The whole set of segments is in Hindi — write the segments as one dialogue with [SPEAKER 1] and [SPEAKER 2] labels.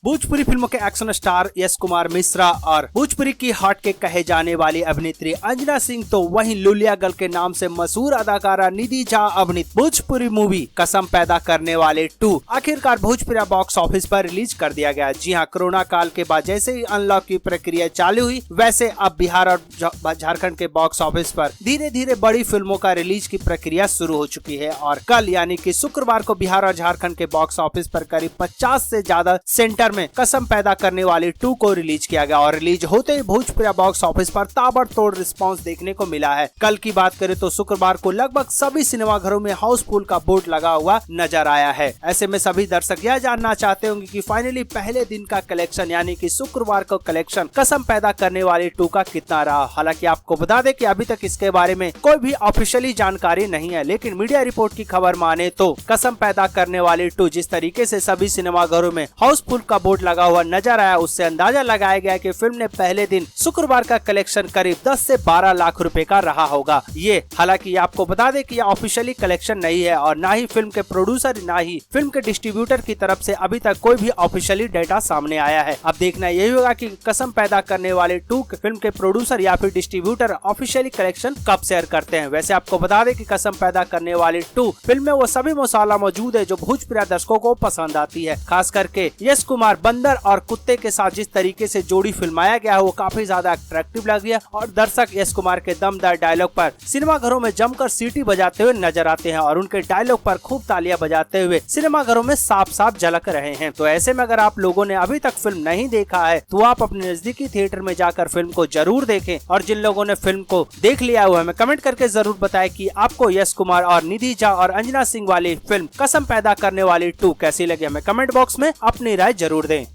[SPEAKER 1] भोजपुरी फिल्मों के एक्शन स्टार यश कुमार मिश्रा और भोजपुरी की हार्ट के कहे जाने वाली अभिनेत्री अंजना सिंह तो वहीं लुलिया गर्ल के नाम से मशहूर अदाकारा निधि झा अभिनीत भोजपुरी मूवी कसम पैदा करने वाले 2 आखिरकार भोजपुरी बॉक्स ऑफिस पर रिलीज कर दिया गया। जी हां, कोरोना काल के बाद जैसे ही अनलॉक की प्रक्रिया चालू हुई वैसे अब बिहार और झारखंड के बॉक्स ऑफिस पर धीरे धीरे बड़ी फिल्मों का रिलीज की प्रक्रिया शुरू हो चुकी है और कल यानी कि शुक्रवार को बिहार और झारखंड के बॉक्स ऑफिस पर करीब 50 से ज्यादा सेंटर में कसम पैदा करने वाली 2 को रिलीज किया गया और रिलीज होते ही भोजपुरी बॉक्स ऑफिस पर ताबड़तोड़ रिस्पांस देखने को मिला है। कल की बात करें तो शुक्रवार को लगभग सभी सिनेमाघरों में हाउसफुल का बोर्ड लगा हुआ नजर आया है। ऐसे में सभी दर्शक यह जानना चाहते होंगे कि फाइनली पहले दिन का कलेक्शन यानी कि शुक्रवार को कलेक्शन कसम पैदा करने वाली 2 का कितना रहा। हालांकि आपको बता दें कि अभी तक इसके बारे में कोई भी ऑफिशियली जानकारी नहीं है, लेकिन मीडिया रिपोर्ट की खबर माने तो कसम पैदा करने वाली 2 जिस तरीके से सभी सिनेमाघरों में हाउसफुल का बोर्ड लगा हुआ नजर आया उससे अंदाजा लगाया गया कि फिल्म ने पहले दिन शुक्रवार का कलेक्शन करीब 10 से 12 लाख रुपए का रहा होगा। ये हालांकि आपको बता दें कि यह ऑफिशियली कलेक्शन नहीं है और ना ही फिल्म के प्रोड्यूसर ना ही फिल्म के डिस्ट्रीब्यूटर की तरफ से अभी तक कोई भी ऑफिशियली डेटा सामने आया है। अब देखना यही होगा कि कसम पैदा करने वाले 2 फिल्म के प्रोड्यूसर या फिर डिस्ट्रीब्यूटर ऑफिशियली कलेक्शन कब शेयर करते हैं। वैसे आपको बता दें कि कसम पैदा करने वाली 2 फिल्म में वो सभी मसाला मौजूद है जो भोजपुरी दर्शकों को पसंद आती है। खास करके यश कुमार बंदर और कुत्ते के साथ जिस तरीके से जोड़ी फिल्माया गया है वो काफी ज्यादा अट्रैक्टिव लगी है और दर्शक यश कुमार के दमदार डायलॉग पर सिनेमाघरों में जमकर सीटी बजाते हुए नजर आते हैं और उनके डायलॉग पर खूब तालियां बजाते हुए सिनेमाघरों में साफ साफ झलक रहे हैं। तो ऐसे में अगर आप लोगों ने अभी तक फिल्म नहीं देखा है तो आप अपने नजदीकी थिएटर में जाकर फिल्म को जरूर देखें और जिन लोगों ने फिल्म को देख लिया हुआ हमें कमेंट करके जरूर बताएं कि आपको यश कुमार और निधि झा और अंजना सिंह वाली फिल्म कसम पैदा करने वाली 2 कैसी लगी। हमें कमेंट बॉक्स में अपनी राय जरूर दें।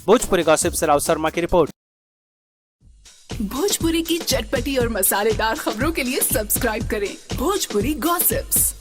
[SPEAKER 1] भोजपुरी गॉसिप से राव शर्मा की रिपोर्ट।
[SPEAKER 2] भोजपुरी की चटपटी और मसालेदार खबरों के लिए सब्सक्राइब करें भोजपुरी गॉसिप्स।